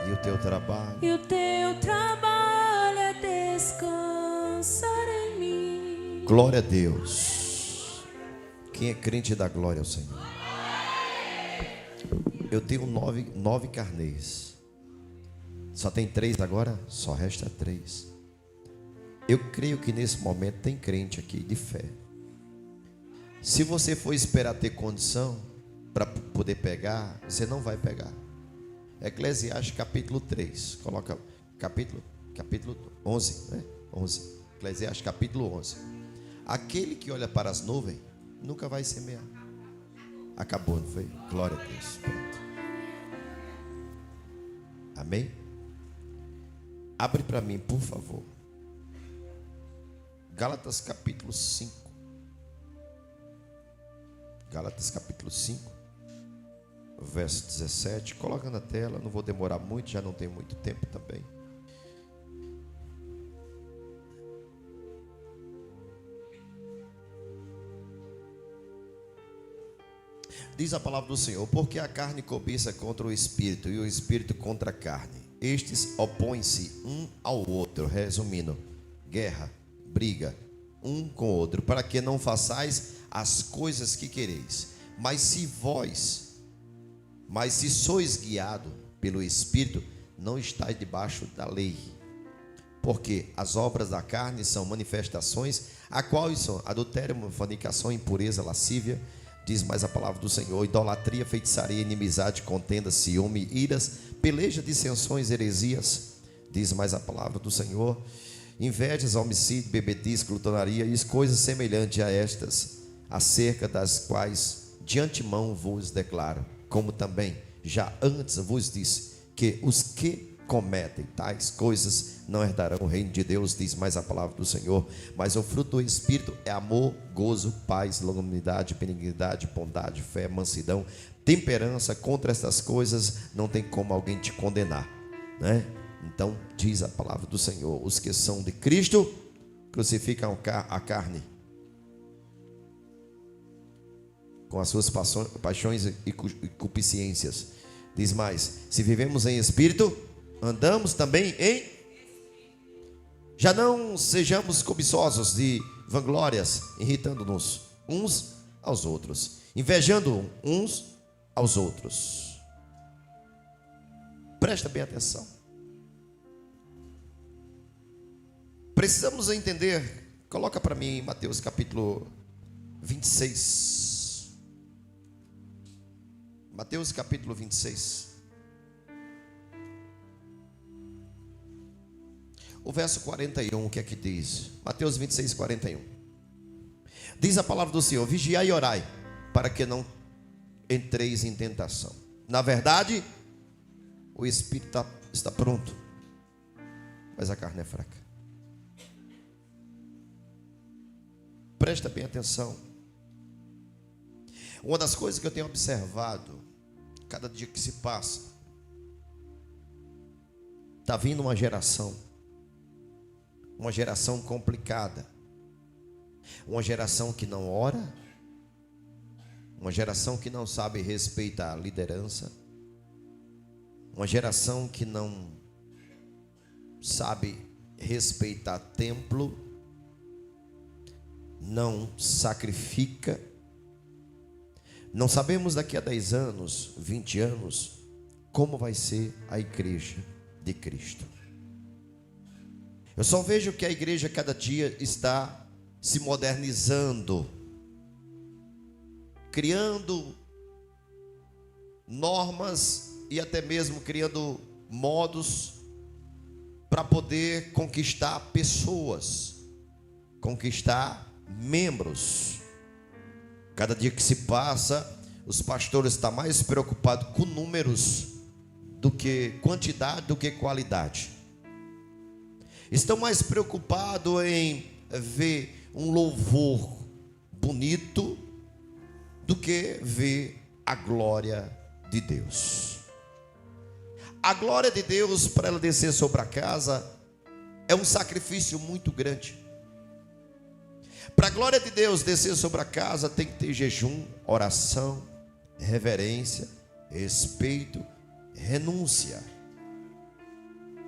E o teu trabalho. E o teu trabalho é descansar em mim. Glória a Deus. Quem é crente dá glória ao Senhor. Eu tenho nove carnês. Só tem 3 agora? Só resta 3. Eu creio que nesse momento tem crente aqui de fé. Se você for esperar ter condição para poder pegar, você não vai pegar. Eclesiastes capítulo 3. Coloca capítulo 11, né? 11. Eclesiastes capítulo 11. Aquele que olha para as nuvens nunca vai semear. Acabou, não foi? Glória a Deus. Pronto. Amém? Abre para mim, por favor. Gálatas capítulo 5. Gálatas capítulo 5, verso 17. Coloca na tela, não vou demorar muito, já não tem muito tempo também. Diz a palavra do Senhor: porque a carne cobiça contra o espírito e o espírito contra a carne. Estes opõem-se um ao outro. Resumindo, guerra, briga um com o outro, para que não façais as coisas que quereis. Mas se sois guiado pelo Espírito, não estáis debaixo da lei. Porque as obras da carne são manifestações, a quais são adultério, fornicação, impureza, lascívia. Diz mais a palavra do Senhor: idolatria, feitiçaria, inimizade, contenda, ciúme, iras, peleja, dissensões, heresias. Diz mais a palavra do Senhor: invejas, homicídio, bebedice, glutonaria e coisas semelhantes a estas, acerca das quais de antemão vos declaro, como também já antes vos disse, que os que cometem tais coisas não herdarão o reino de Deus. Diz mais a palavra do Senhor: mas o fruto do Espírito é amor, gozo, paz, longanimidade, benignidade, bondade, fé, mansidão, temperança. Contra estas coisas não tem como alguém te condenar, né? Então diz a palavra do Senhor: os que são de Cristo crucificam a carne com as suas paixões e concupiscências. Diz mais: se vivemos em Espírito, andamos também em... Já não sejamos cobiçosos de vanglórias, irritando-nos uns aos outros, invejando uns aos outros. Presta bem atenção. Precisamos entender. Coloca para mim Mateus capítulo 26. Mateus capítulo 26. O verso 41, o que é que diz? Mateus 26, 41. Diz a palavra do Senhor: vigiai e orai, para que não entreis em tentação. Na verdade, o espírito está pronto, mas a carne é fraca. Presta bem atenção. Uma das coisas que eu tenho observado, cada dia que se passa, está vindo uma geração complicada, uma geração que não ora, uma geração que não sabe respeitar a liderança, uma geração que não sabe respeitar templo, não sacrifica. Não sabemos daqui a 10 anos, 20 anos, como vai ser a igreja de Cristo. Eu só vejo que a igreja cada dia está se modernizando, criando normas e até mesmo criando modos para poder conquistar pessoas, conquistar membros. Cada dia que se passa, os pastores estão mais preocupados com números do que quantidade, do que qualidade. Estão mais preocupados em ver um louvor bonito do que ver a glória de Deus. A glória de Deus, para ela descer sobre a casa, é um sacrifício muito grande. Para a glória de Deus descer sobre a casa, tem que ter jejum, oração, reverência, respeito, renúncia.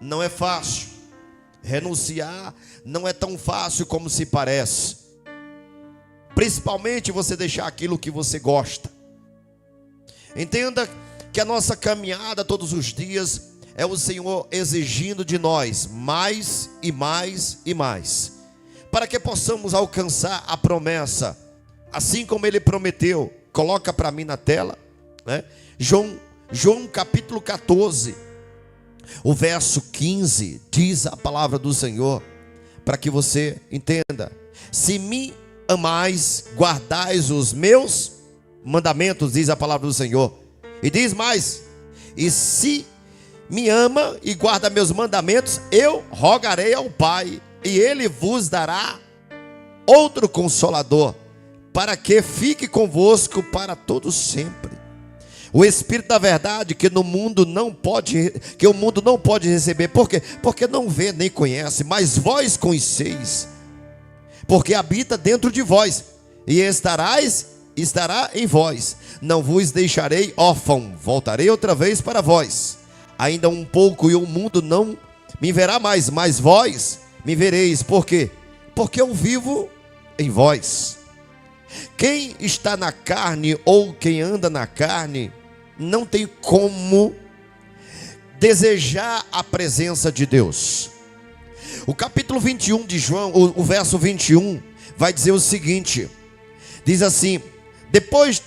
não é fácil. Renunciar não é tão fácil como se parece. Principalmente você deixar aquilo que você gosta. Entenda que a nossa caminhada todos os dias é o Senhor exigindo de nós mais e mais e mais, para que possamos alcançar a promessa, assim como Ele prometeu. Coloca para mim na tela, né? João capítulo 14, o verso 15, diz a palavra do Senhor, para que você entenda: se me amais, guardais os meus mandamentos, diz a palavra do Senhor. E diz mais: e se me ama e guarda meus mandamentos, eu rogarei ao Pai, e Ele vos dará outro Consolador, para que fique convosco para todo sempre. O Espírito da verdade que o mundo não pode receber. Por quê? Porque não vê nem conhece, mas vós conheceis, porque habita dentro de vós, e estará em vós. Não vos deixarei órfão, voltarei outra vez para vós. Ainda um pouco e o mundo não me verá mais, mas vós me vereis. Por quê? Porque eu vivo em vós. Quem está na carne ou quem anda na carne não tem como desejar a presença de Deus. O capítulo 21 de João, o verso 21, vai dizer o seguinte: diz assim, depois,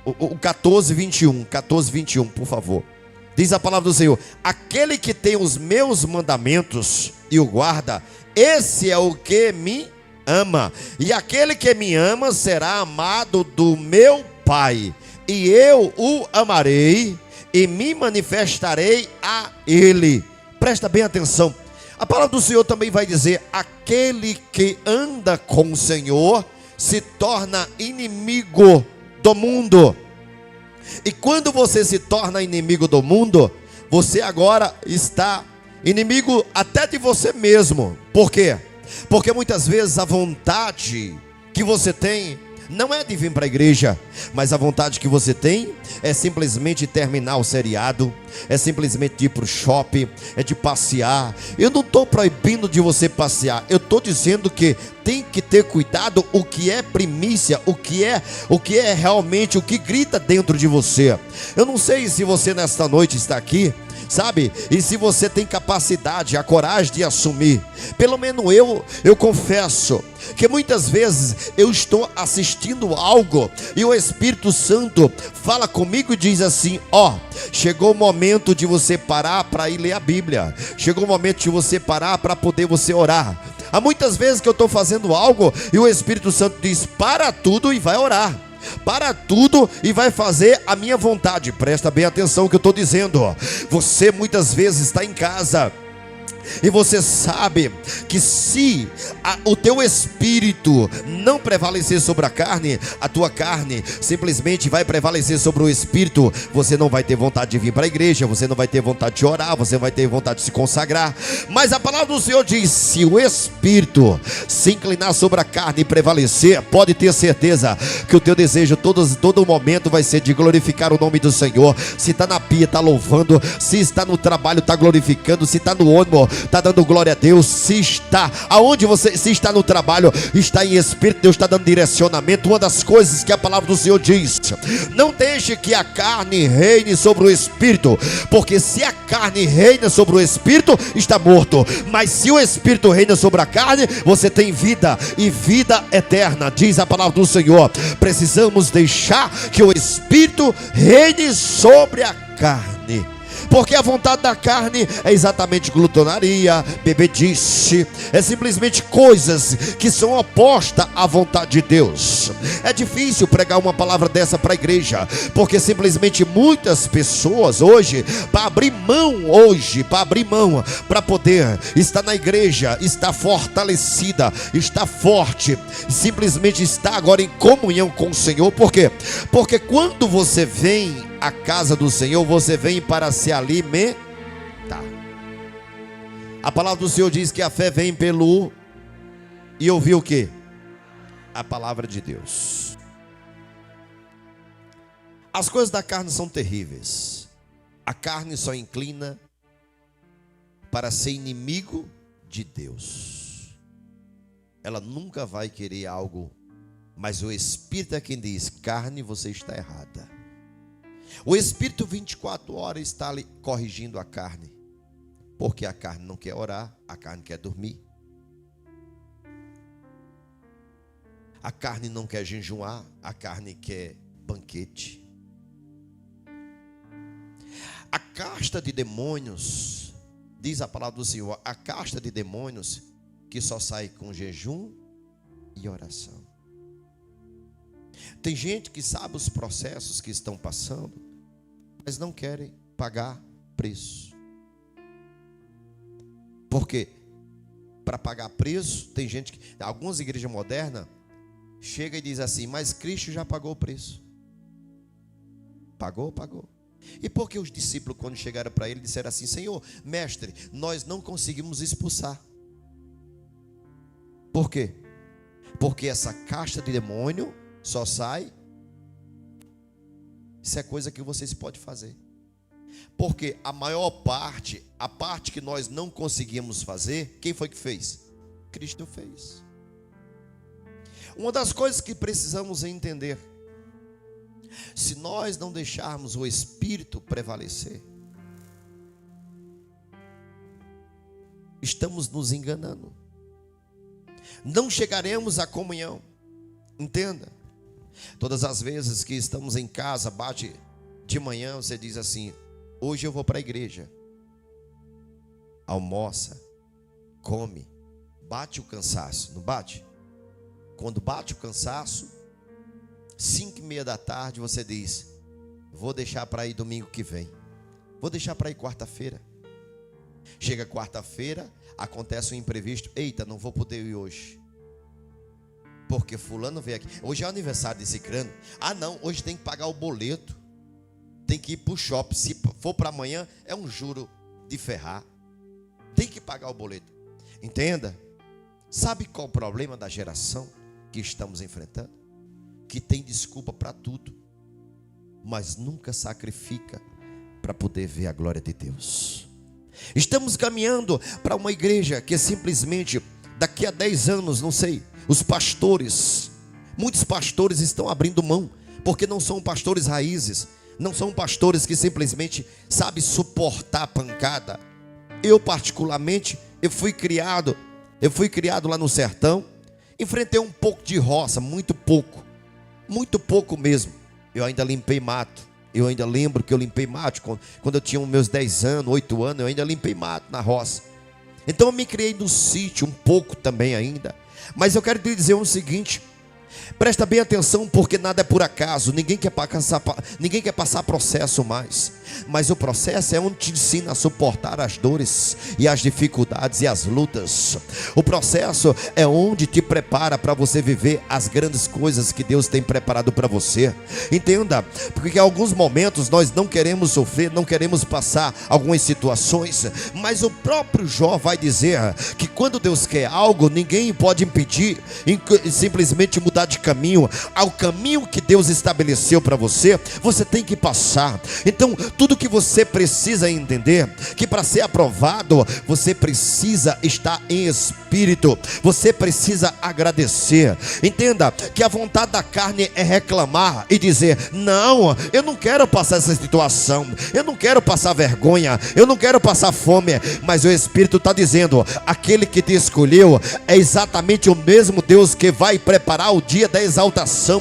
o 14, 21, por favor. Diz a palavra do Senhor: aquele que tem os meus mandamentos e o guarda, esse é o que me ama. E aquele que me ama será amado do meu Pai, e eu o amarei e me manifestarei a ele. Presta bem atenção. A palavra do Senhor também vai dizer: aquele que anda com o Senhor se torna inimigo do mundo. E quando você se torna inimigo do mundo, você agora está inimigo até de você mesmo. Por quê? Porque muitas vezes a vontade que você tem não é de vir para a igreja, mas a vontade que você tem é simplesmente terminar o seriado, é simplesmente de ir para o shopping, é de passear. Eu não estou proibindo de você passear, eu estou dizendo que tem que ter cuidado o que é primícia, o que é realmente, o que grita dentro de você. Eu não sei se você nesta noite está aqui, sabe? E se você tem capacidade, a coragem de assumir. Pelo menos eu confesso que muitas vezes eu estou assistindo algo e o Espírito Santo fala comigo e diz assim: ó, chegou o momento de você parar para ir ler a Bíblia, chegou o momento de você parar para poder você orar. Há muitas vezes que eu estou fazendo algo e o Espírito Santo diz: para tudo e vai orar. Para tudo e vai fazer a minha vontade. Presta bem atenção no que eu estou dizendo. Você muitas vezes está em casa e você sabe que se o teu espírito não prevalecer sobre a carne, a tua carne simplesmente vai prevalecer sobre o espírito. Você não vai ter vontade de vir para a igreja, você não vai ter vontade de orar, você não vai ter vontade de se consagrar. Mas a palavra do Senhor diz: se o espírito se inclinar sobre a carne e prevalecer, pode ter certeza que o teu desejo todo momento vai ser de glorificar o nome do Senhor. Se está na pia, está louvando. Se está no trabalho, está glorificando. Se está no ônibus, está dando glória a Deus. Se está no trabalho, está em espírito, Deus está dando direcionamento. Uma das coisas que a palavra do Senhor diz: não deixe que a carne reine sobre o espírito, porque se a carne reina sobre o espírito, está morto. Mas se o espírito reina sobre a carne, você tem vida e vida eterna, diz a palavra do Senhor. Precisamos deixar que o espírito reine sobre a carne, porque a vontade da carne é exatamente glutonaria, bebedice, é simplesmente coisas que são opostas à vontade de Deus. É difícil pregar uma palavra dessa para a igreja, porque simplesmente muitas pessoas hoje, para abrir mão, para poder estar na igreja, está fortalecida, está forte, simplesmente está agora em comunhão com o Senhor. Por quê? Porque quando você vem à casa do Senhor, você vem para se alimentar. A palavra do Senhor diz que a fé vem pelo e ouvir o quê? A palavra de Deus. As coisas da carne são terríveis. A carne só inclina para ser inimigo de Deus. Ela nunca vai querer algo, mas o Espírito é quem diz: carne, você está errada. O Espírito 24 horas está ali corrigindo a carne, porque a carne não quer orar, a carne quer dormir. A carne não quer jejuar, a carne quer banquete. A casta de demônios, diz a palavra do Senhor, a casta de demônios que só sai com jejum e oração. Tem gente que sabe os processos que estão passando, mas não querem pagar preço. Porque para pagar preço, tem gente que, algumas igrejas modernas, chega e diz assim: mas Cristo já pagou o preço. Pagou, pagou. E por que os discípulos, quando chegaram para ele, disseram assim: Senhor, mestre, nós não conseguimos expulsar? Por quê? Porque essa casta de demônio só sai. Isso é coisa que vocês podem fazer. Porque a maior parte, a parte que nós não conseguimos fazer, quem foi que fez? Cristo fez. Uma das coisas que precisamos entender: se nós não deixarmos o Espírito prevalecer, estamos nos enganando. Não chegaremos à comunhão. Entenda. Todas as vezes que estamos em casa, bate de manhã, você diz assim: hoje eu vou para a igreja. Almoça, come, bate o cansaço, não bate? Quando bate o cansaço, 5:30 da tarde, você diz: vou deixar para ir domingo que vem, vou deixar para ir quarta-feira. Chega quarta-feira, acontece um imprevisto: eita, não vou poder ir hoje, porque fulano veio aqui. Hoje é o aniversário desse crânio. Ah não, hoje tem que pagar o boleto, tem que ir para o shopping. Se for para amanhã, é um juro de ferrar. Tem que pagar o boleto. Entenda. Sabe qual o problema da geração que estamos enfrentando? Que tem desculpa para tudo, mas nunca sacrifica para poder ver a glória de Deus. Estamos caminhando para uma igreja que simplesmente daqui a 10 anos, não sei, os pastores, muitos pastores estão abrindo mão, porque não são pastores raízes, não são pastores que simplesmente sabem suportar a pancada. Eu particularmente, eu fui criado lá no sertão, enfrentei um pouco de roça, muito pouco mesmo. Eu ainda limpei mato. Eu ainda lembro que eu limpei mato quando eu tinha meus 10 anos, 8 anos, eu ainda limpei mato na roça. Então eu me criei no sítio um pouco também ainda. Mas eu quero te dizer o seguinte: presta bem atenção, porque nada é por acaso. Ninguém quer passar processo mais. Mas o processo é onde te ensina a suportar as dores e as dificuldades e as lutas. O processo é onde te prepara para você viver as grandes coisas que Deus tem preparado para você. Entenda, porque em alguns momentos nós não queremos sofrer, não queremos passar algumas situações, mas o próprio Jó vai dizer que quando Deus quer algo, ninguém pode impedir, simplesmente mudar de caminho. Ao caminho que Deus estabeleceu para você, você tem que passar. Então, tudo que você precisa entender, que para ser aprovado, você precisa estar em espírito, você precisa agradecer. Entenda que a vontade da carne é reclamar e dizer: não, eu não quero passar essa situação, eu não quero passar vergonha, eu não quero passar fome. Mas o Espírito está dizendo: aquele que te escolheu é exatamente o mesmo Deus que vai preparar o dia da exaltação.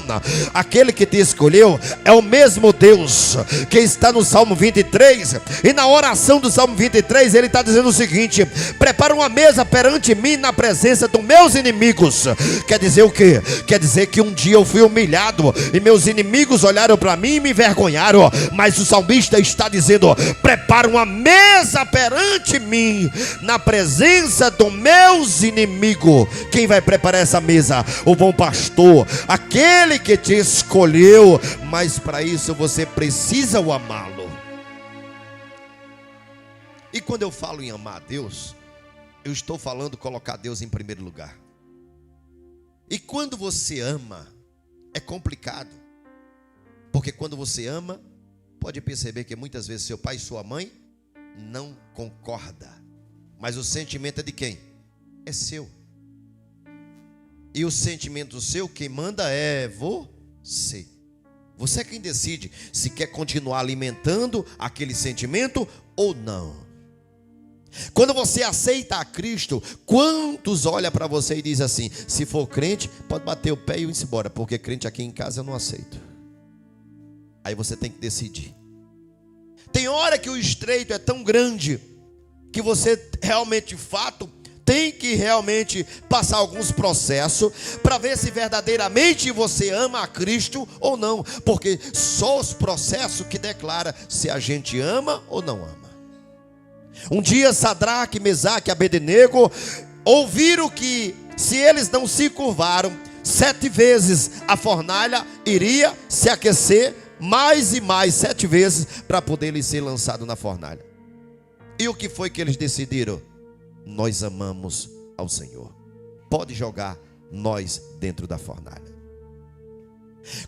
Aquele que te escolheu é o mesmo Deus que está no Salmo 23, e na oração do Salmo 23 ele está dizendo o seguinte: prepara uma mesa perante mim na presença dos meus inimigos. Quer dizer o quê? Quer dizer que um dia eu fui humilhado e meus inimigos olharam para mim e me envergonharam, mas o salmista está dizendo: prepara uma mesa perante mim na presença dos meus inimigos. Quem vai preparar essa mesa? O bom pastor, aquele que te escolheu, mas para isso você precisa o amá-lo. E quando eu falo em amar a Deus, eu estou falando colocar Deus em primeiro lugar. E quando você ama, é complicado, porque quando você ama, pode perceber que muitas vezes seu pai e sua mãe não concordam. Mas o sentimento é de quem? É seu. E o sentimento seu, quem manda é você. Você é quem decide se quer continuar alimentando aquele sentimento ou não. Quando você aceita a Cristo, quantos olham para você e dizem assim: se for crente, pode bater o pé e ir embora, porque crente aqui em casa eu não aceito. Aí você tem que decidir. Tem hora que o estreito é tão grande que você realmente, de fato, tem que realmente passar alguns processos para ver se verdadeiramente você ama a Cristo ou não, porque só os processos que declaram se a gente ama ou não ama. Um dia Sadraque, Mesaque e Abednego ouviram que se eles não se curvaram 7 vezes, a fornalha iria se aquecer mais e mais 7 vezes para poder ser lançado na fornalha. E o que foi que eles decidiram? Nós amamos ao Senhor. Pode jogar nós dentro da fornalha.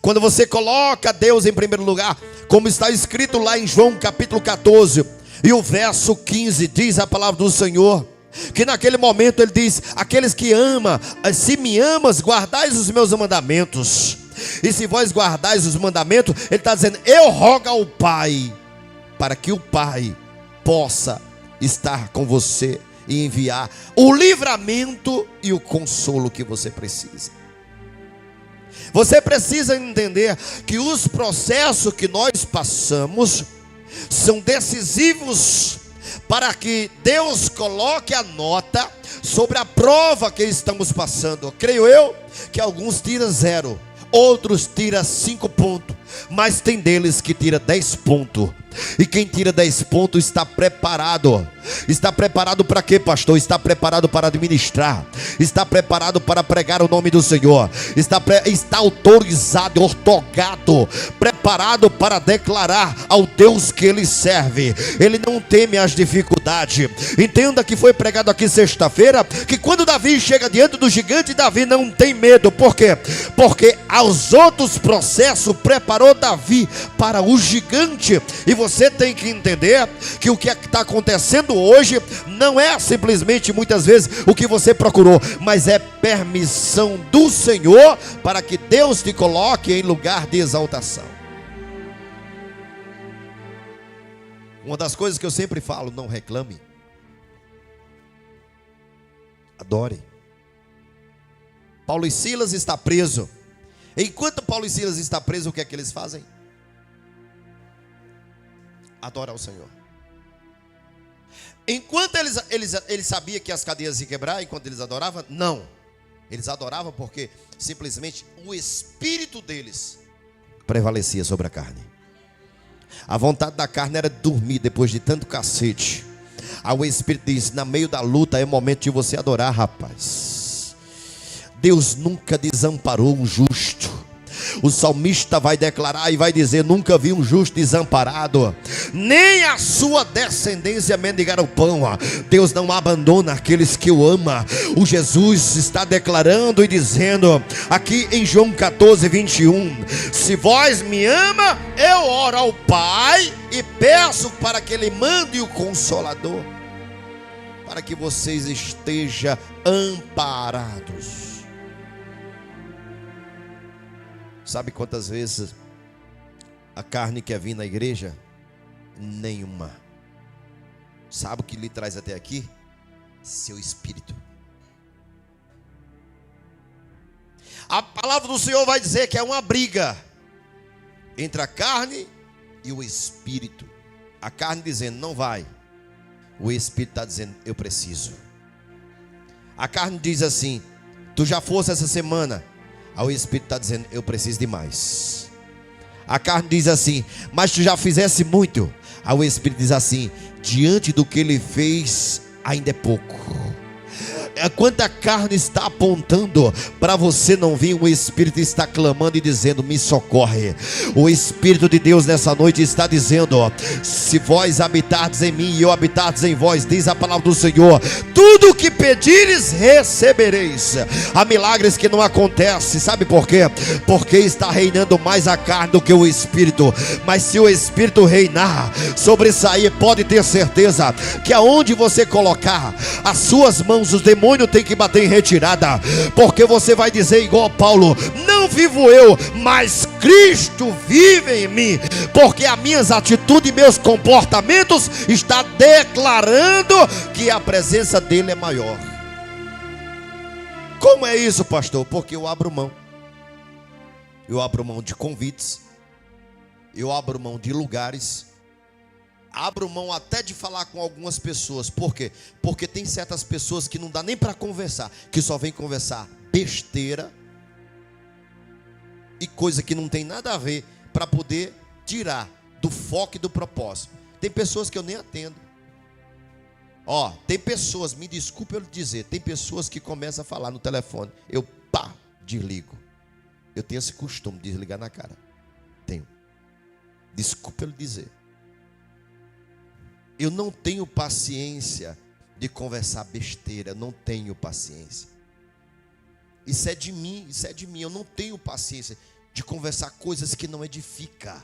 Quando você coloca Deus em primeiro lugar, como está escrito lá em João capítulo 14 e o verso 15, diz a palavra do Senhor, que naquele momento ele diz: aqueles que amam, se me amas, guardais os meus mandamentos. E se vós guardais os mandamentos, ele está dizendo: eu rogo ao Pai, para que o Pai possa estar com você e enviar o livramento e o consolo que você precisa. Você precisa entender que os processos que nós passamos são decisivos para que Deus coloque a nota sobre a prova que estamos passando. Creio eu que alguns tiram 0, outros tiram 5 pontos, mas tem deles que tira 10 pontos. E quem tira 10 pontos está preparado. Está preparado para quê, pastor? Está preparado para administrar. Está preparado para pregar o nome do Senhor. Está autorizado, ortogado, preparado para declarar ao Deus que ele serve. Ele não teme as dificuldades. Entenda que foi pregado aqui sexta-feira, que quando Davi chega diante do gigante, Davi não tem medo. Por quê? Porque aos outros processos preparou Davi para o gigante. E você tem que entender que o que está acontecendo hoje não é simplesmente muitas vezes o que você procurou, mas é permissão do Senhor para que Deus te coloque em lugar de exaltação. Uma das coisas que eu sempre falo: não reclame, adore. Paulo e Silas está preso. Enquanto Paulo e Silas está preso, o que é que eles fazem? Adorar o Senhor. Enquanto eles sabiam que as cadeias iam quebrar, enquanto eles adoravam, não. Eles adoravam porque simplesmente o espírito deles prevalecia sobre a carne. A vontade da carne era dormir depois de tanto cacete. Aí o espírito diz: na meio da luta é momento de você adorar, rapaz. Deus nunca desamparou um justo. O salmista vai declarar e vai dizer: nunca vi um justo desamparado, nem a sua descendência mendigar o pão. Deus não abandona aqueles que o ama. O Jesus está declarando e dizendo aqui em João 14, 21: se vós me ama, eu oro ao Pai e peço para que ele mande o Consolador, para que vocês estejam amparados. Sabe quantas vezes a carne quer vir na igreja? Nenhuma. Sabe o que lhe traz até aqui? Seu espírito. A palavra do Senhor vai dizer que é uma briga entre a carne e o espírito. A carne dizendo: não vai. O espírito está dizendo: eu preciso. A carne diz assim: tu já fosse essa semana. Aí o espírito está dizendo: eu preciso de mais. A carne diz assim: mas tu já fizesse muito. Aí o espírito diz assim: diante do que ele fez, ainda é pouco. quando a carne está apontando para você não vir, o Espírito está clamando e dizendo: me socorre. O Espírito de Deus nessa noite está dizendo: se vós habitardes em mim e eu habitardes em vós, diz a palavra do Senhor, tudo o que pedires recebereis. Há milagres que não acontecem, sabe por quê? Porque está reinando mais a carne do que o Espírito. Mas se o Espírito reinar, sobressair, pode ter certeza que aonde você colocar as suas mãos, os demônios têm que bater em retirada, porque você vai dizer igual Paulo: não vivo eu, mas Cristo vive em mim, porque as minhas atitudes e meus comportamentos está declarando que a presença dele é maior. Como é isso, pastor? Porque eu abro mão de convites, eu abro mão de lugares, abro mão até de falar com algumas pessoas. Por quê? Porque tem certas pessoas que não dá nem para conversar, que só vem conversar besteira e coisa que não tem nada a ver, para poder tirar do foco e do propósito. Tem pessoas que eu nem atendo. Tem pessoas, me desculpe eu lhe dizer, tem pessoas que começam a falar no telefone, eu desligo. Eu tenho esse costume de desligar na cara. Tenho. Desculpe eu lhe dizer. Eu não tenho paciência de conversar besteira, não tenho paciência. Isso é de mim. Eu não tenho paciência de conversar coisas que não edificam.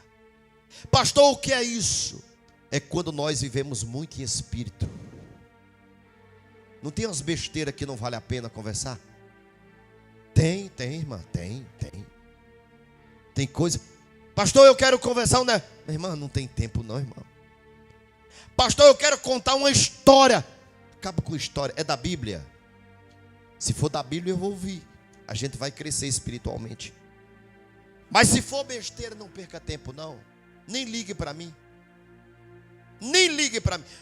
Pastor, o que é isso? É quando nós vivemos muito em espírito. Não tem umas besteiras que não vale a pena conversar? Tem, irmã, tem. Tem coisa. Pastor, eu quero conversar, né? Irmã, não tem tempo não, irmão. Pastor, eu quero contar uma história. Acaba com história, é da Bíblia. Se for da Bíblia eu vou ouvir. A gente vai crescer espiritualmente. Mas se for besteira, não perca tempo não. Nem ligue para mim.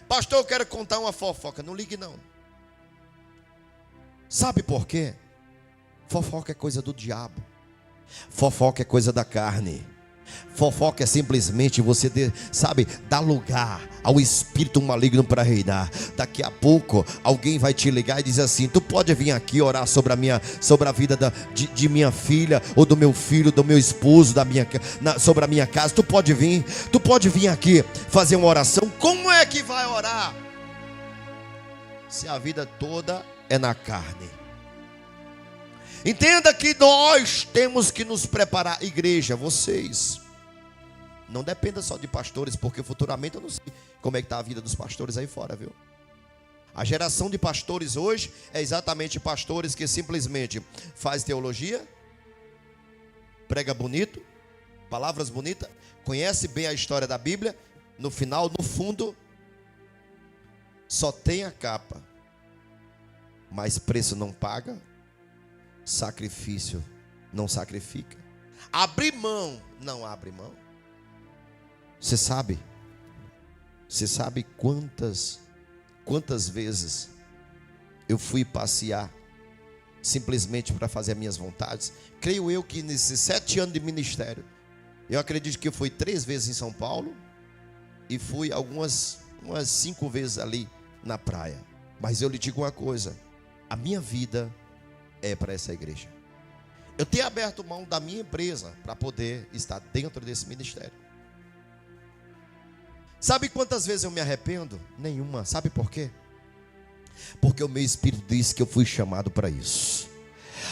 Pastor, eu quero contar uma fofoca. Não ligue não. Sabe por quê? Fofoca é coisa do diabo. Fofoca é coisa da carne. Fofoca é simplesmente você, dar lugar ao espírito maligno para reinar. Daqui a pouco alguém vai te ligar e dizer assim: tu pode vir aqui orar sobre a vida de minha filha, ou do meu filho, do meu esposo, sobre a minha casa. Tu pode vir aqui fazer uma oração. Como é que vai orar se a vida toda é na carne? Entenda que nós temos que nos preparar. Igreja, vocês, não dependa só de pastores, porque futuramente eu não sei como é que está a vida dos pastores aí fora, viu? A geração de pastores hoje é exatamente pastores que simplesmente faz teologia, prega bonito, palavras bonitas, conhece bem a história da Bíblia, no final, no fundo, só tem a capa, mas preço não paga, sacrifício não sacrifica, abrir mão não abre mão. Você sabe quantas vezes eu fui passear simplesmente para fazer as minhas vontades? Creio eu que nesses 7 anos de ministério, eu acredito que eu fui 3 vezes em São Paulo e fui umas 5 vezes ali na praia. Mas eu lhe digo uma coisa: a minha vida é para essa igreja. Eu tenho aberto mão da minha empresa para poder estar dentro desse ministério. Sabe quantas vezes eu me arrependo? Nenhuma. Sabe por quê? Porque o meu espírito diz que eu fui chamado para isso.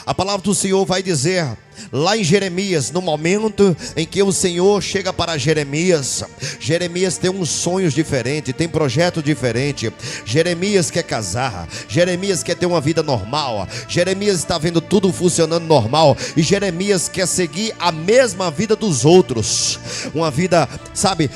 A palavra do Senhor vai dizer lá em Jeremias, no momento em que o Senhor chega para Jeremias, Jeremias tem uns sonhos diferentes, tem projeto diferente. Jeremias quer casar, Jeremias quer ter uma vida normal, Jeremias está vendo tudo funcionando normal, e Jeremias quer seguir a mesma vida dos outros, uma vida,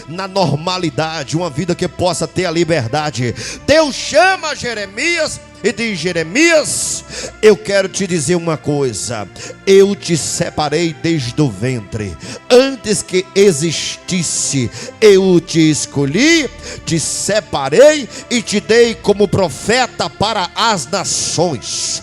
na normalidade, uma vida que possa ter a liberdade. Deus chama Jeremias e diz: Jeremias, eu quero te dizer uma coisa. Eu te separei desde o ventre. Antes que existisse, eu te escolhi, te separei e te dei como profeta para as nações.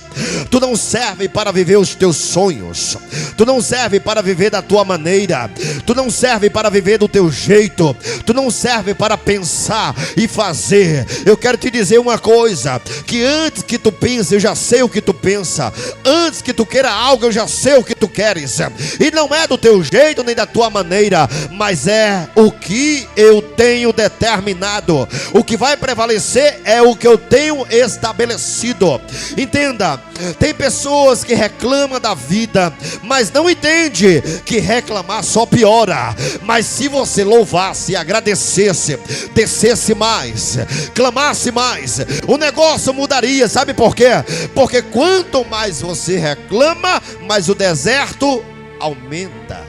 Tu não serve para viver os teus sonhos. Tu não serve para viver da tua maneira. Tu não serve para viver do teu jeito. Tu não serve para pensar e fazer. Eu quero te dizer uma coisa, que antes que tu pense, eu já sei o que tu pensa. Antes que tu queira algo, eu já sei o que tu queres. E não é do teu jeito nem da tua maneira, mas é o que eu tenho determinado. O que vai prevalecer é o que eu tenho estabelecido. Entenda, tem pessoas que reclamam da vida, mas não entende que reclamar só piora. Mas se você louvasse, agradecesse, descesse mais, clamasse mais, o negócio mudaria. Sabe por quê? Porque quanto mais você reclama, mais o deserto aumenta.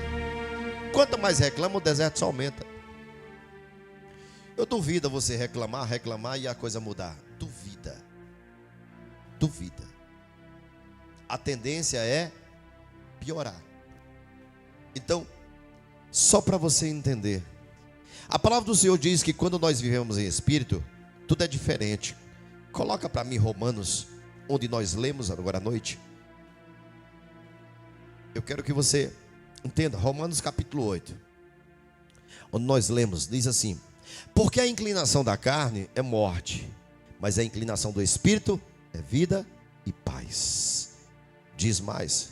Quanto mais reclama, o deserto só aumenta. Eu duvido você reclamar e a coisa mudar. Duvida. A tendência é piorar. Então, só para você entender, a palavra do Senhor diz que quando nós vivemos em espírito, tudo é diferente. Coloca para mim Romanos, onde nós lemos agora à noite. Eu quero que você entenda, Romanos capítulo 8, onde nós lemos, diz assim: porque a inclinação da carne é morte, mas a inclinação do espírito é vida e paz. Diz mais: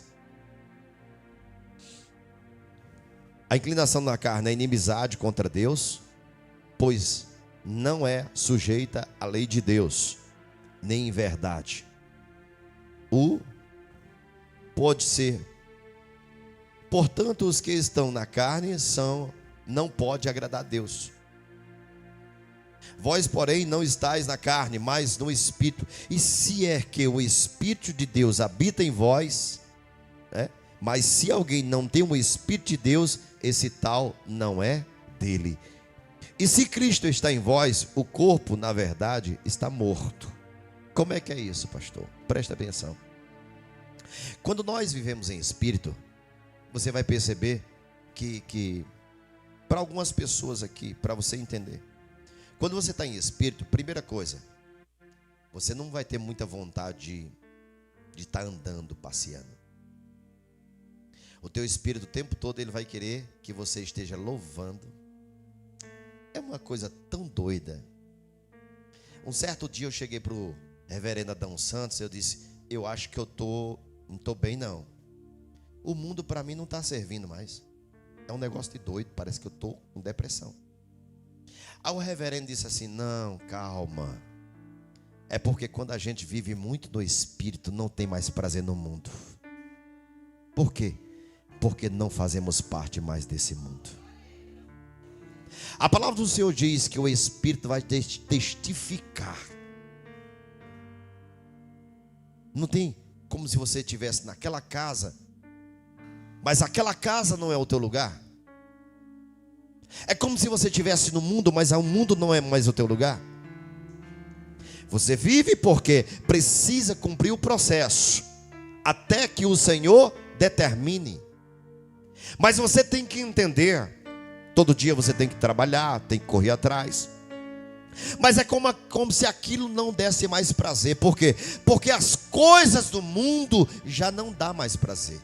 a inclinação da carne é inimizade contra Deus, pois não é sujeita à lei de Deus, nem em verdade. Pode ser. Portanto, os que estão na carne não pode agradar a Deus. Vós, porém, não estáis na carne, mas no Espírito. E se é que o Espírito de Deus habita em vós, mas se alguém não tem o Espírito de Deus, esse tal não é dele. E se Cristo está em vós, o corpo, na verdade, está morto. Como é que é isso, pastor? Presta atenção. Quando nós vivemos em Espírito, você vai perceber que para algumas pessoas aqui, para você entender, quando você está em espírito, primeira coisa, você não vai ter muita vontade de estar andando, passeando. O teu espírito o tempo todo ele vai querer que você esteja louvando. É uma coisa tão doida. Um certo dia eu cheguei para o reverendo Adão Santos, eu disse: eu acho que não estou bem não. O mundo para mim não está servindo mais. É um negócio de doido, parece que eu estou com depressão. Aí o reverendo disse assim: não, calma. É porque quando a gente vive muito no espírito, não tem mais prazer no mundo. Por quê? Porque não fazemos parte mais desse mundo. A palavra do Senhor diz que o espírito vai testificar. Não tem como se você estivesse naquela casa, mas aquela casa não é o teu lugar. É como se você estivesse no mundo, mas o mundo não é mais o teu lugar. Você vive porque precisa cumprir o processo, até que o Senhor determine. Mas você tem que entender, todo dia você tem que trabalhar, tem que correr atrás. Mas é como se aquilo não desse mais prazer. Por quê? Porque as coisas do mundo já não dá mais prazer.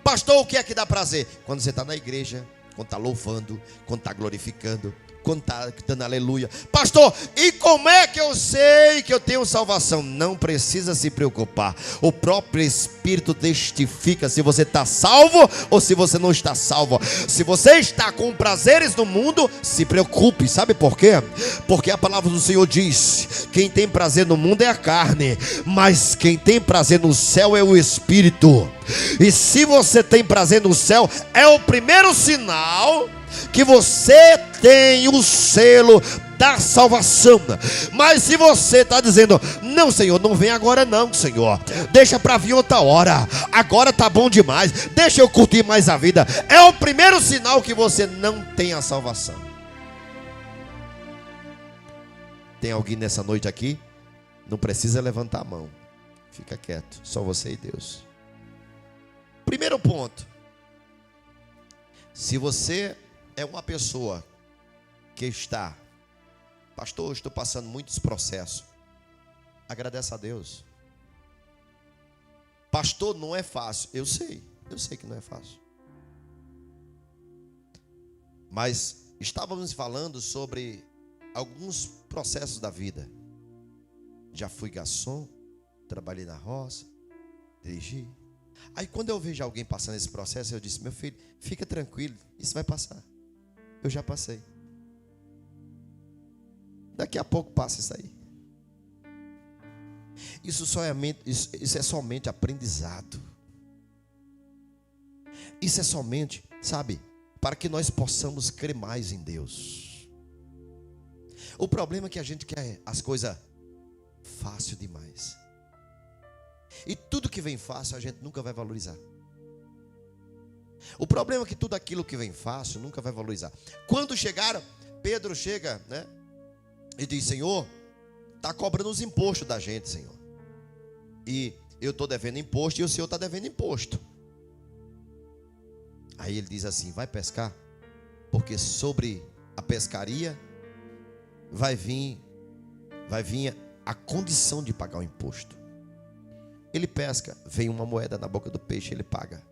Pastor, o que é que dá prazer? Quando você está na igreja, quando está louvando, quando está glorificando, quando está dando aleluia. Pastor, e como é que eu sei que eu tenho salvação? Não precisa se preocupar. O próprio Espírito testifica se você está salvo ou se você não está salvo. Se você está com prazeres no mundo, se preocupe. Sabe por quê? Porque a palavra do Senhor diz: quem tem prazer no mundo é a carne, mas quem tem prazer no céu é o Espírito. E se você tem prazer no céu, é o primeiro sinal que você tem o selo da salvação. Mas se você está dizendo: não, Senhor, não vem agora não, Senhor, deixa para vir outra hora, agora tá bom demais, deixa eu curtir mais a vida, é o primeiro sinal que você não tem a salvação. Tem alguém nessa noite aqui? Não precisa levantar a mão, fica quieto, só você e Deus. Primeiro ponto: se você é uma pessoa que está: pastor, eu estou passando muitos processos, agradeça a Deus. Pastor, não é fácil. Eu sei que não é fácil. Mas estávamos falando sobre alguns processos da vida. Já fui garçom, trabalhei na roça, dirigi. Aí quando eu vejo alguém passando esse processo, eu disse: meu filho, fica tranquilo, isso vai passar. Eu já passei. Daqui a pouco passa isso aí. Isso é somente aprendizado. Isso é somente, sabe, para que nós possamos crer mais em Deus. O problema é que a gente quer as coisas fácil demais. E tudo que vem fácil a gente nunca vai valorizar. O problema é que tudo aquilo que vem fácil nunca vai valorizar. Quando chegaram, Pedro chega, né, e diz: Senhor, está cobrando os impostos da gente, Senhor. E eu estou devendo imposto e o Senhor está devendo imposto. Aí ele diz assim: vai pescar, porque sobre a pescaria vai vir a condição de pagar o imposto. Ele pesca, vem uma moeda na boca do peixe, ele paga.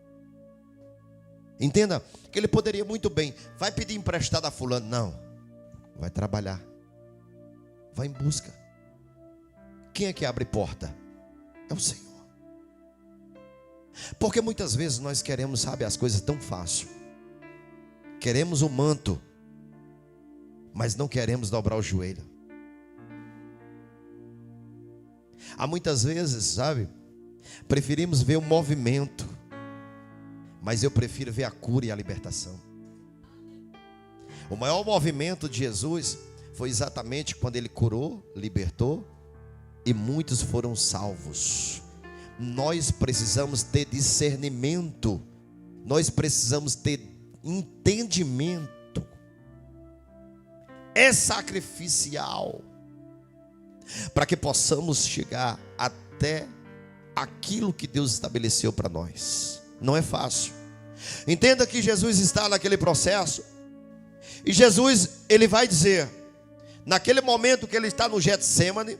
Entenda que ele poderia muito bem: vai pedir emprestado a fulano. Não, vai trabalhar, vai em busca. Quem é que abre porta? É o Senhor. Porque muitas vezes nós queremos, sabe, as coisas tão fácil. Queremos o manto, mas não queremos dobrar o joelho. Há muitas vezes, sabe, preferimos ver o movimento, mas eu prefiro ver a cura e a libertação. O maior movimento de Jesus foi exatamente quando ele curou, libertou, e muitos foram salvos. Nós precisamos ter discernimento, nós precisamos ter entendimento. É sacrificial, para que possamos chegar até aquilo que Deus estabeleceu para nós. Não é fácil. Entenda que Jesus está naquele processo, e Jesus, ele vai dizer, naquele momento que ele está no Getsêmani,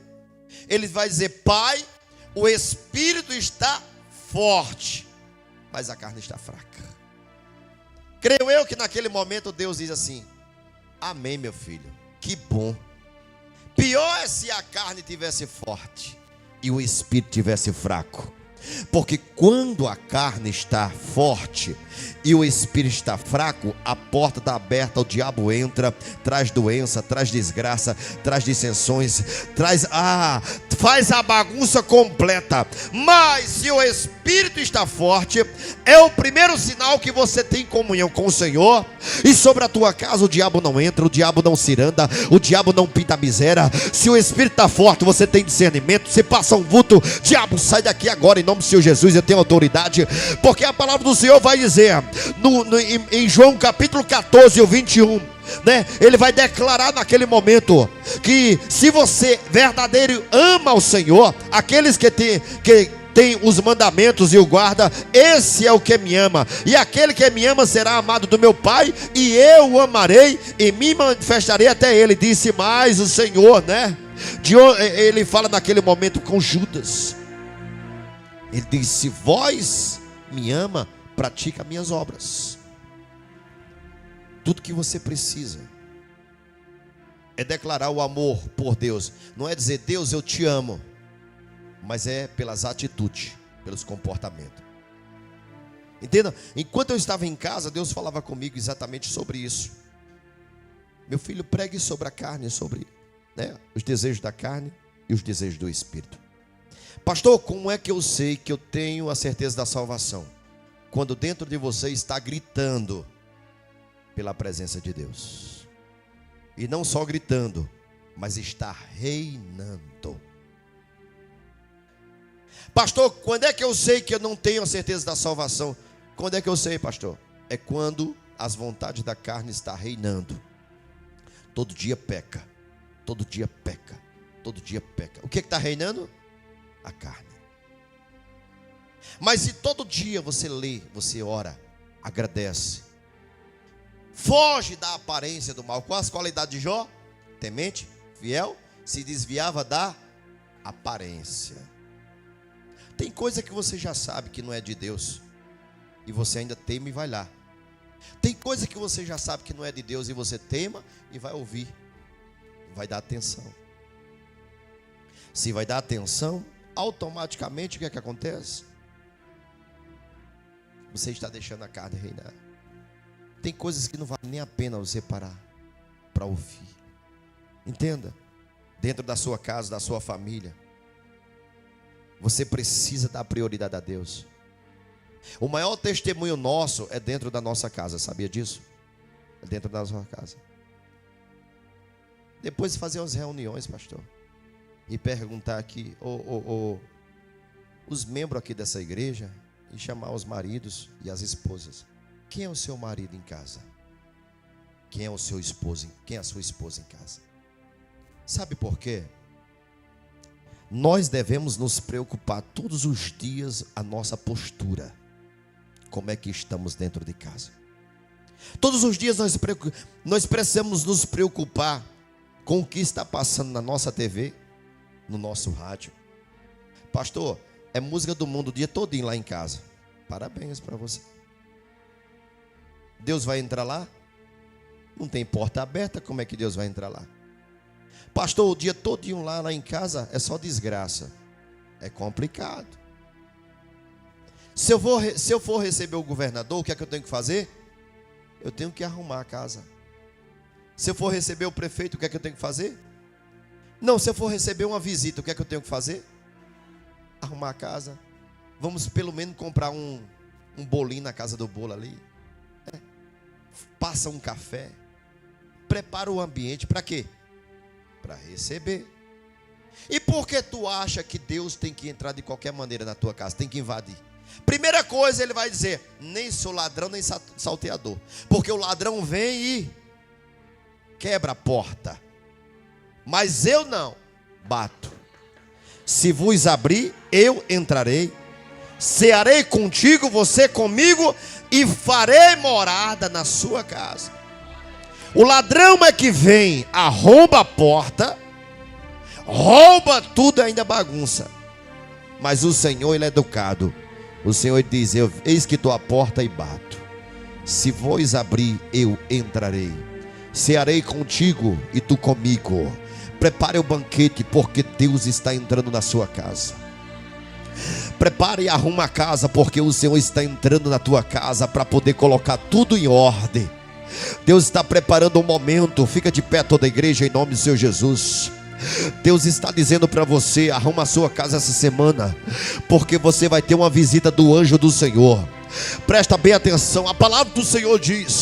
ele vai dizer: Pai, o espírito está forte, mas a carne está fraca. Creio eu que naquele momento Deus diz assim: amém, meu filho, que bom. Pior é se a carne tivesse forte e o espírito tivesse fraco. Porque quando a carne está forte e o espírito está fraco, a porta está aberta, o diabo entra, traz doença, traz desgraça, traz dissensões, faz a bagunça completa. Mas se o espírito está forte, é o primeiro sinal que você tem comunhão com o Senhor. E sobre a tua casa o diabo não entra, o diabo não ciranda, o diabo não pinta a miséria. Se o espírito está forte, você tem discernimento. Se passa um vulto, diabo, sai daqui agora em nome do Senhor Jesus. Eu tenho autoridade, porque a palavra do Senhor vai dizer em João capítulo 14, o 21, né? Ele vai declarar naquele momento que se você verdadeiro ama o Senhor, aqueles que tem os mandamentos e o guarda, esse é o que me ama, e aquele que me ama será amado do meu Pai, e eu o amarei e me manifestarei até ele. Disse mais o Senhor, né? Ele fala naquele momento com Judas. Ele diz: se vós me ama, pratica minhas obras. Tudo que você precisa é declarar o amor por Deus. Não é dizer: Deus, eu te amo, mas é pelas atitudes, pelos comportamentos. Entenda? Enquanto eu estava em casa, Deus falava comigo exatamente sobre isso. Meu filho, pregue sobre a carne, sobre, né, os desejos da carne e os desejos do espírito. Pastor, como é que eu sei que eu tenho a certeza da salvação? Quando dentro de você está gritando pela presença de Deus. E não só gritando, mas está reinando. Pastor, quando é que eu sei que eu não tenho a certeza da salvação? Quando é que eu sei, pastor? É quando as vontades da carne estão reinando. Todo dia peca, todo dia peca, todo dia peca. O que está reinando? A carne. Mas se todo dia você lê, você ora, agradece, foge da aparência do mal. Qual as qualidades de Jó? Temente, fiel, se desviava da aparência. Tem coisa que você já sabe que não é de Deus e você ainda teima e vai lá. Tem coisa que você já sabe que não é de Deus e você teima e vai ouvir. Vai dar atenção. Se vai dar atenção, automaticamente o que é que acontece? Você está deixando a carne reinar. Tem coisas que não vale nem a pena você parar para ouvir. Entenda. Dentro da sua casa, da sua família, você precisa dar prioridade a Deus. O maior testemunho nosso é dentro da nossa casa, sabia disso? É dentro da nossa casa. Depois de fazer umas reuniões, pastor, e perguntar aqui, os membros aqui dessa igreja, e chamar os maridos e as esposas. Quem é o seu marido em casa? Quem é o seu esposo? Quem é a sua esposa em casa? Sabe por quê? Nós devemos nos preocupar todos os dias a nossa postura. Como é que estamos dentro de casa? Todos os dias nós precisamos nos preocupar com o que está passando na nossa TV, no nosso rádio. Pastor, é música do mundo o dia todinho lá em casa. Parabéns para você. Deus vai entrar lá? Não tem porta aberta, como é que Deus vai entrar lá? Pastor, o dia todinho lá em casa é só desgraça. É complicado. Se eu for receber o governador, o que é que eu tenho que fazer? Eu tenho que arrumar a casa. Se eu for receber o prefeito, o que é que eu tenho que fazer? Não, se eu for receber uma visita, o que é que eu tenho que fazer? Arrumar a casa. Vamos pelo menos comprar um bolinho na casa do bolo ali. Passa um café. Prepara o ambiente para quê? Para receber. E por que tu acha que Deus tem que entrar de qualquer maneira na tua casa? Tem que invadir. Primeira coisa, ele vai dizer: nem sou ladrão, nem salteador. Porque o ladrão vem e quebra a porta. Mas eu não bato. Se vos abrir, eu entrarei. Cearei contigo, você comigo, e farei morada na sua casa. O ladrão é que vem, arromba a porta, rouba tudo e ainda bagunça. Mas o Senhor, ele é educado. O Senhor diz: eis que estou à porta e bato. Se vos abrir, eu entrarei. Cearei contigo e tu comigo. Prepare o banquete, porque Deus está entrando na sua casa. Prepare e arruma a casa, porque o Senhor está entrando na tua casa para poder colocar tudo em ordem. Deus está preparando um momento. Fica de pé toda a igreja em nome do Senhor Jesus. Deus está dizendo para você: arruma a sua casa essa semana, porque você vai ter uma visita do anjo do Senhor. Presta bem atenção, a palavra do Senhor diz: